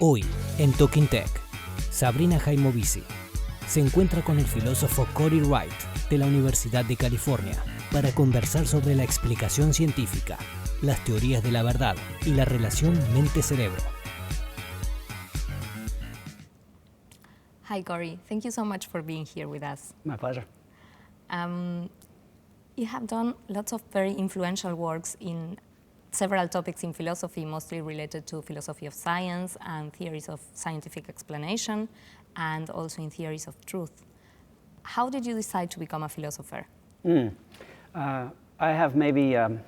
Hoy, en Toquin TEC, Sabrina Haimovici se encuentra con el filósofo Cory Wright de la Universidad de California para conversar sobre la explicación científica, las teorías de la verdad y la relación mente-cerebro. Hi, Cory. Thank you so much for being here with us. My pleasure. You have done lots of very influential works in several topics in philosophy, mostly related to philosophy of science and theories of scientific explanation, and also in theories of truth. How did you decide to become a philosopher? I have maybe a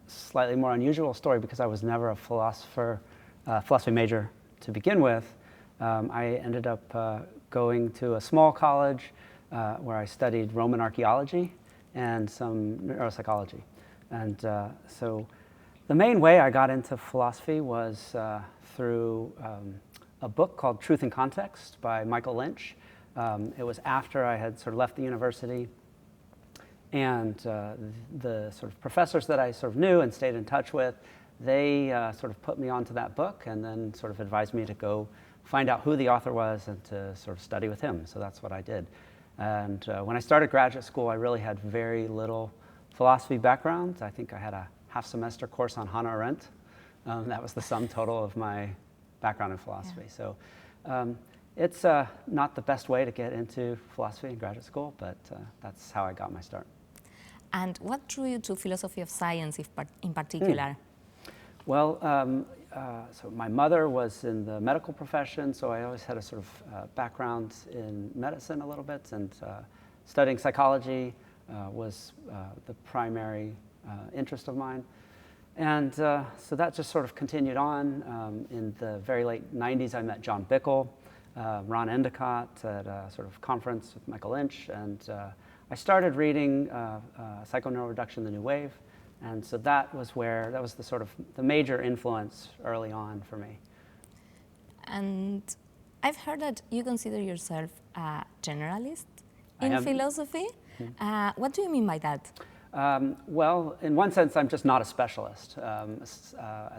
slightly more unusual story because I was never a philosophy major to begin with. I ended up going to a small college where I studied Roman archaeology and some neuropsychology. And so the main way I got into philosophy was through a book called Truth in Context by Michael Lynch. It was after I had sort of left the university, and the sort of professors that I sort of knew and stayed in touch with, they sort of put me onto that book and then sort of advised me to go find out who the author was and to sort of study with him. So that's what I did. And when I started graduate school, I really had very little philosophy background. I think I had a half-semester course on Hannah Arendt. That was the sum total of my background in philosophy. Yeah. So it's not the best way to get into philosophy in graduate school, but that's how I got my start. And what drew you to philosophy of science in particular? Well, so my mother was in the medical profession, so I always had a sort of background in medicine a little bit, and studying psychology was the primary interest of mine. And so that just sort of continued on. In the very late 90s, I met John Bickel, Ron Endicott at a sort of conference with Michael Lynch, and I started reading Psychoneuroreduction, the New Wave. And so that was the sort of the major influence early on for me. And I've heard that you consider yourself a generalist I in am. philosophy. Mm-hmm. What do you mean by that? Well, in one sense, I'm just not a specialist.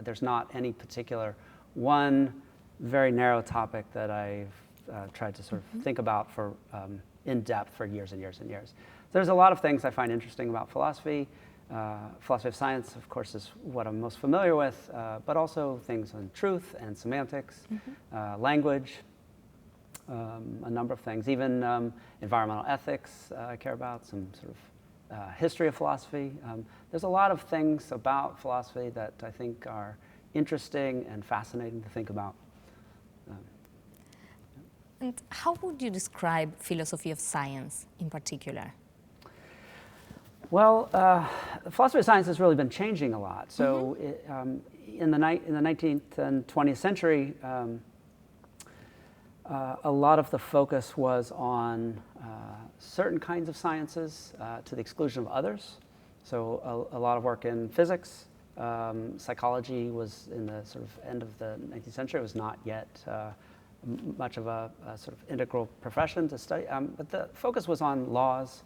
There's not any particular one very narrow topic that I've tried to sort of think about for in depth for years and years and years. There's a lot of things I find interesting about philosophy. Philosophy of science, of course, is what I'm most familiar with, but also things on truth and semantics, language, a number of things, even environmental ethics I care about, some sort of history of philosophy. There's a lot of things about philosophy that I think are interesting and fascinating to think about. And how would you describe philosophy of science in particular? Well, philosophy of science has really been changing a lot. So in the 19th and 20th century, a lot of the focus was on certain kinds of sciences to the exclusion of others. So a lot of work in physics. Psychology was in the sort of end of the 19th century. It was not yet much of a sort of integral profession to study. But the focus was on laws.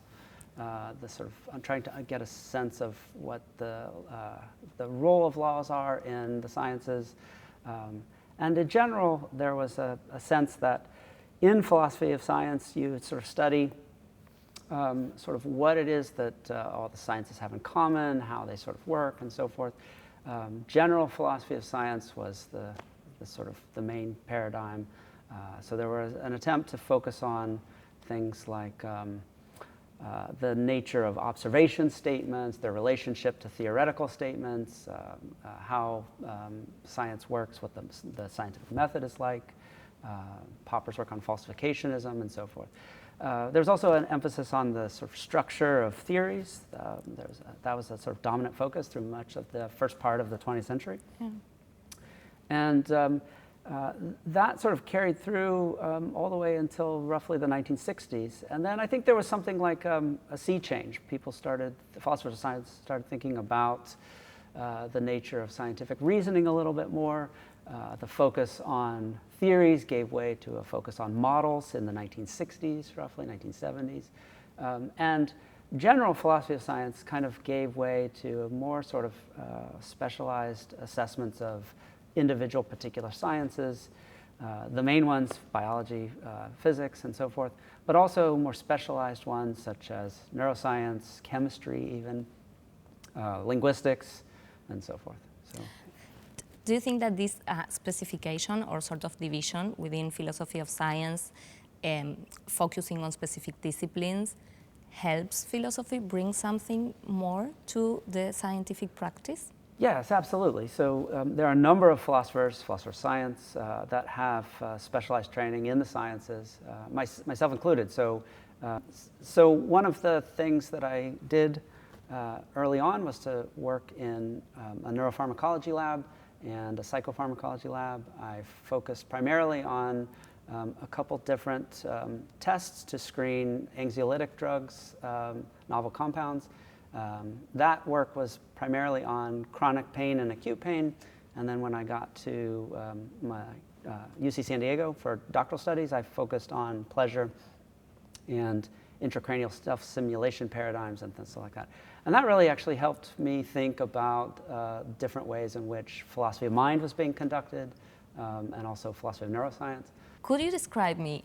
I'm trying to get a sense of what the role of laws are in the sciences. And in general, there was a sense that in philosophy of science, you would sort of study sort of what it is that all the sciences have in common, how they sort of work, and so forth. General philosophy of science was the sort of the main paradigm. So there was an attempt to focus on things like the nature of observation statements, their relationship to theoretical statements, how science works, what the scientific method is like, Popper's work on falsificationism, and so forth. There's also an emphasis on the sort of structure of theories. That was a sort of dominant focus through much of the first part of the 20th century. Yeah. And that sort of carried through all the way until roughly the 1960s. And then I think there was something like a sea change. The philosophers of science started thinking about the nature of scientific reasoning a little bit more. The focus on theories gave way to a focus on models in the 1960s, roughly 1970s. And general philosophy of science kind of gave way to more sort of specialized assessments of individual particular sciences, the main ones, biology, physics, and so forth, but also more specialized ones such as neuroscience, chemistry even, linguistics, and so forth. So. Do you think that this specification or sort of division within philosophy of science, focusing on specific disciplines, helps philosophy bring something more to the scientific practice? Yes, absolutely. So there are a number of philosophers of science, that have specialized training in the sciences, myself included. So one of the things that I did early on was to work in a neuropharmacology lab and a psychopharmacology lab. I focused primarily on a couple different tests to screen anxiolytic drugs, novel compounds. That work was primarily on chronic pain and acute pain, and then when I got to my UC San Diego for doctoral studies, I focused on pleasure and intracranial self-simulation paradigms and things like that. And that really actually helped me think about different ways in which philosophy of mind was being conducted, and also philosophy of neuroscience. Could you describe me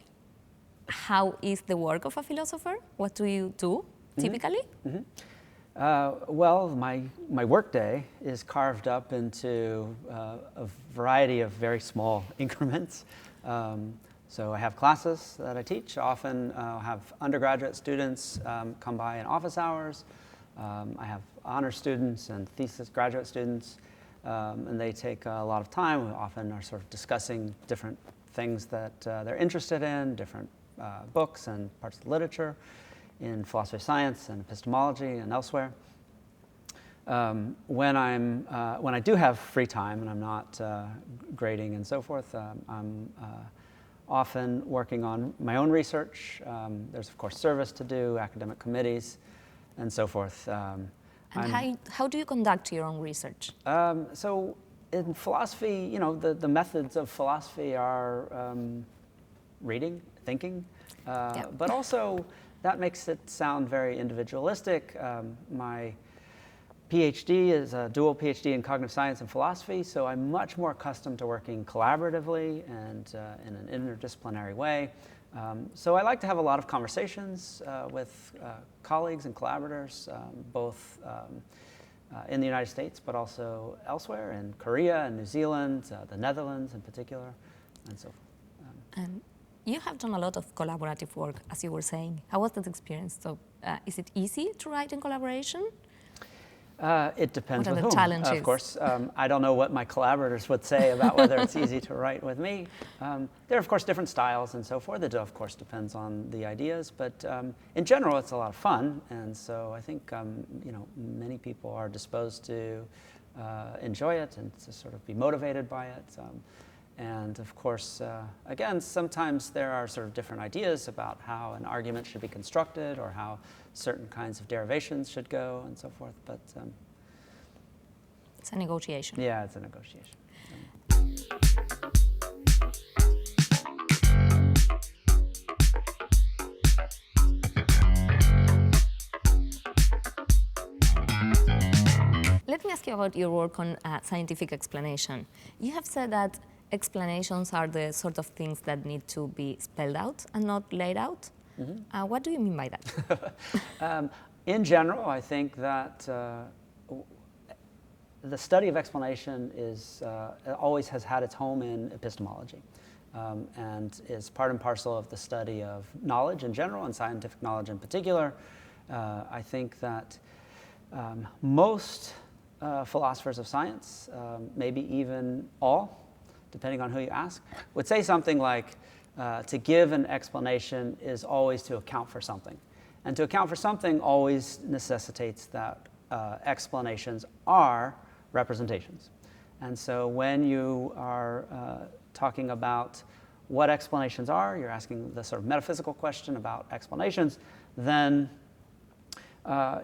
how is the work of a philosopher? What do you do typically? Mm-hmm. Well, my workday is carved up into a variety of very small increments. So I have classes that I teach. Often I'll have undergraduate students come by in office hours. I have honor students and thesis graduate students, and they take a lot of time. We often are sort of discussing different things that they're interested in, different books and parts of the literature in philosophy of science and epistemology and elsewhere. When I do have free time and I'm not grading and so forth, I'm often working on my own research. There's of course service to do, academic committees, and so forth. And how do you conduct your own research? So in philosophy, you know, the methods of philosophy are reading, thinking, but also that makes it sound very individualistic. My PhD is a dual PhD in cognitive science and philosophy, so I'm much more accustomed to working collaboratively and in an interdisciplinary way. So I like to have a lot of conversations with colleagues and collaborators, both in the United States, but also elsewhere, in Korea and New Zealand, the Netherlands in particular, and so forth. You have done a lot of collaborative work, as you were saying. How was that experience? So, is it easy to write in collaboration? It depends what are with the whom, challenges? of course. I don't know what my collaborators would say about whether it's easy to write with me. There are, of course, different styles and so forth. It, of course, depends on the ideas. But in general, it's a lot of fun. And so I think, you know, many people are disposed to enjoy it and to sort of be motivated by it. And of course, again, sometimes there are sort of different ideas about how an argument should be constructed or how certain kinds of derivations should go and so forth. But it's a negotiation. Yeah, it's a negotiation. Let me ask you about your work on scientific explanation. You have said that explanations are the sort of things that need to be spelled out and not laid out. Mm-hmm. What do you mean by that? In general, I think that the study of explanation is always has had its home in epistemology, and is part and parcel of the study of knowledge in general and scientific knowledge in particular. I think that most philosophers of science, maybe even all, depending on who you ask, would say something like, to give an explanation is always to account for something. And to account for something always necessitates that explanations are representations. And so when you are talking about what explanations are, you're asking the sort of metaphysical question about explanations, then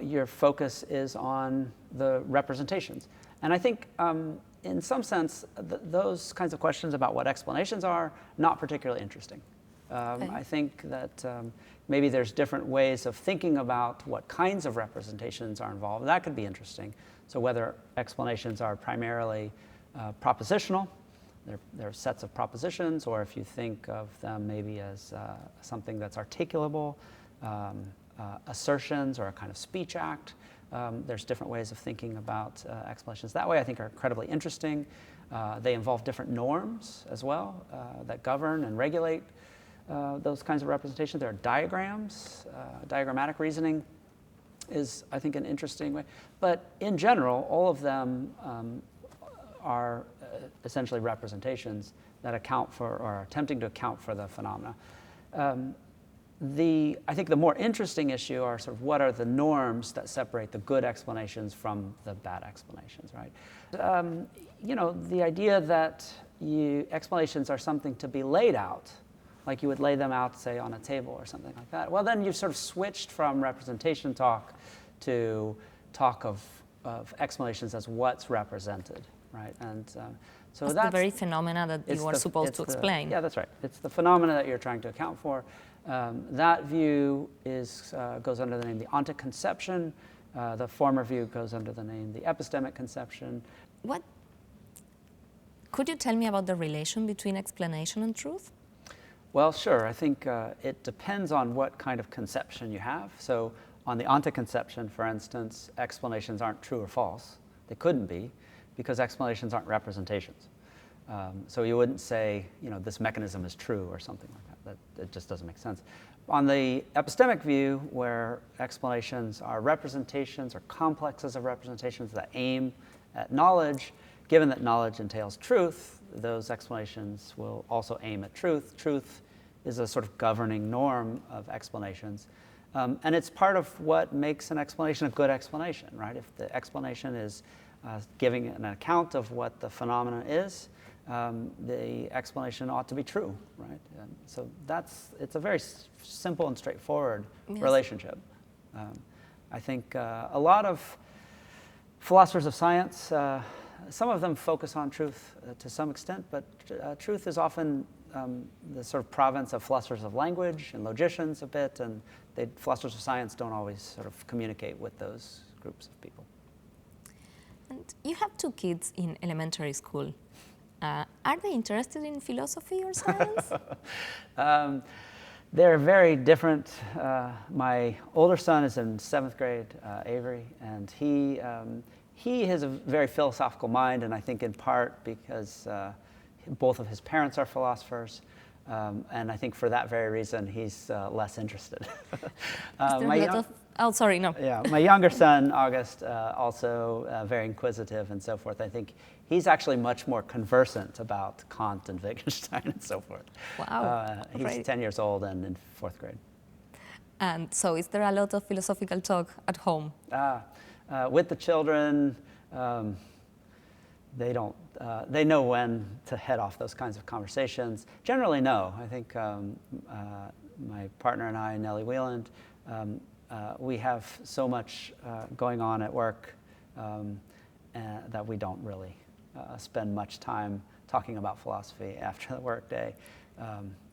your focus is on the representations. And I think in some sense, those kinds of questions about what explanations are not particularly interesting. Okay. I think that maybe there's different ways of thinking about what kinds of representations are involved. That could be interesting. So whether explanations are primarily propositional. They're sets of propositions, or if you think of them maybe as something that's articulable, assertions or a kind of speech act. There's different ways of thinking about explanations that way. I think are incredibly interesting. They involve different norms as well that govern and regulate those kinds of representations. There are diagrams. Diagrammatic reasoning is, I think, an interesting way. But in general, all of them are essentially representations that account for, or are attempting to account for, the phenomena. I think the more interesting issue are sort of what are the norms that separate the good explanations from the bad explanations, right? The idea that explanations are something to be laid out, like you would lay them out, say, on a table or something like that. Well, then you've sort of switched from representation talk to talk of explanations as what's represented, right? And so that's the very phenomena that you are supposed to explain. Yeah, that's right. It's the phenomena that you're trying to account for. That view goes under the name the ontic conception. The former view goes under the name the epistemic conception. Could you tell me about the relation between explanation and truth? Well, sure. I think it depends on what kind of conception you have. So on the ontic conception, for instance, explanations aren't true or false. They couldn't be, because explanations aren't representations. So you wouldn't say, this mechanism is true or something like that. It just doesn't make sense. On the epistemic view, where explanations are representations or complexes of representations that aim at knowledge, given that knowledge entails truth, those explanations will also aim at truth. Truth is a sort of governing norm of explanations. And it's part of what makes an explanation a good explanation, right? If the explanation is giving an account of what the phenomenon is, the explanation ought to be true, right? So it's a very simple and straightforward relationship. I think a lot of philosophers of science, some of them focus on truth to some extent, but truth is often the sort of province of philosophers of language and logicians a bit, and philosophers of science don't always sort of communicate with those groups of people. And you have 2 kids in elementary school. Are they interested in philosophy or science? They're very different. My older son is in 7th grade, Avery, and he has a very philosophical mind, and I think in part because both of his parents are philosophers, and I think for that very reason he's less interested. Sorry, no. Yeah, my younger son, August, also very inquisitive and so forth. I think he's actually much more conversant about Kant and Wittgenstein and so forth. Wow. He's Right. 10 years old and in 4th grade. And so is there a lot of philosophical talk at home? With the children, they know when to head off those kinds of conversations. Generally, no. I think my partner and I, Nellie Wieland, we have so much going on at work that we don't really spend much time talking about philosophy after the workday.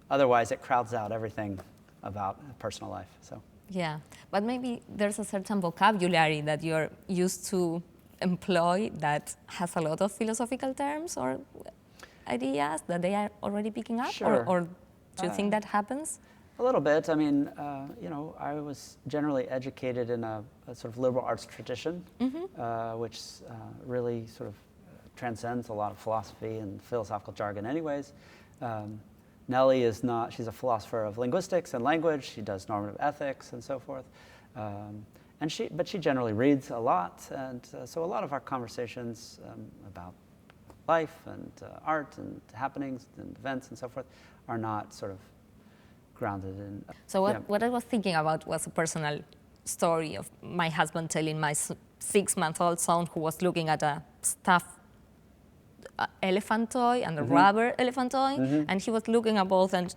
Otherwise, it crowds out everything about personal life. So. Yeah, but maybe there's a certain vocabulary that you're used to employ that has a lot of philosophical terms or ideas that they are already picking up? Sure. Or do you think that happens? A little bit. I mean, I was generally educated in a sort of liberal arts tradition, which really sort of transcends a lot of philosophy and philosophical jargon anyways. Nellie is not, she's a philosopher of linguistics and language. She does normative ethics and so forth. But she generally reads a lot. And so a lot of our conversations about life and art and happenings and events and so forth are not sort of grounded in. So what I was thinking about was a personal story of my husband telling my 6-month-old son, who was looking at a stuffed elephant toy and a rubber elephant toy, and he was looking at both, and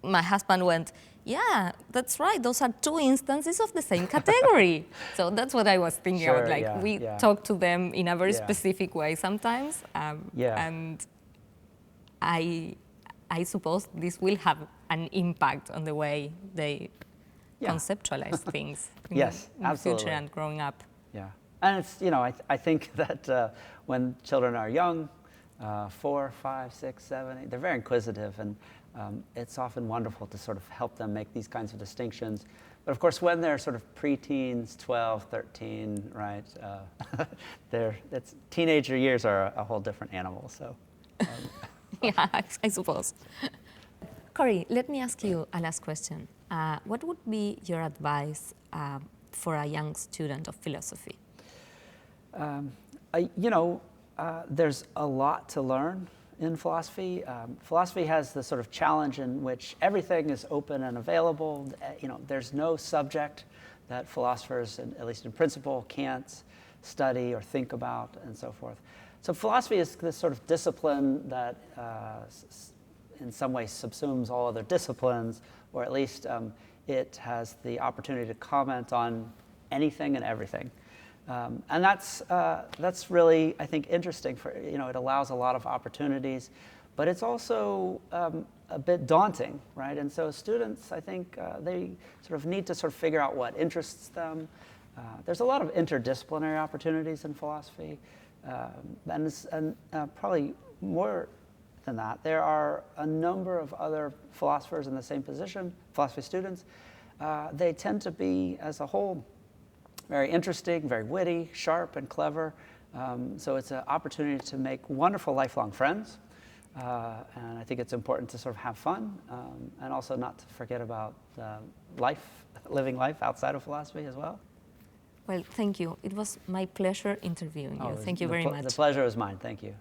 my husband went, "Yeah, that's right. Those are 2 instances of the same category." So that's what I was thinking about. Like we talk to them in a very specific way sometimes, and I suppose this will have an impact on the way they conceptualize things in the future and growing up. Yeah, And it's, I think that when children are young, 4, 5, 6, 7, 8, they're very inquisitive, and it's often wonderful to sort of help them make these kinds of distinctions. But of course, when they're sort of preteens, 12, 13, right, teenager years are a whole different animal, so. Yeah, I suppose. Cory, let me ask you a last question. What would be your advice for a young student of philosophy? There's a lot to learn in philosophy. Philosophy has the sort of challenge in which everything is open and available. There's no subject that philosophers, at least in principle, can't study or think about, and so forth. So philosophy is this sort of discipline that in some ways subsumes all other disciplines, or at least it has the opportunity to comment on anything and everything. And that's really, I think, interesting. It allows a lot of opportunities, but it's also a bit daunting, right? And so students, I think, they sort of need to sort of figure out what interests them. There's a lot of interdisciplinary opportunities in philosophy, and probably more than that, there are a number of other philosophers in the same position, philosophy students. They tend to be, as a whole, very interesting, very witty, sharp, and clever. So it's an opportunity to make wonderful lifelong friends. And I think it's important to sort of have fun, and also not to forget about living life outside of philosophy as well. Well, thank you. It was my pleasure interviewing you. Thank you very much. The pleasure was mine. Thank you.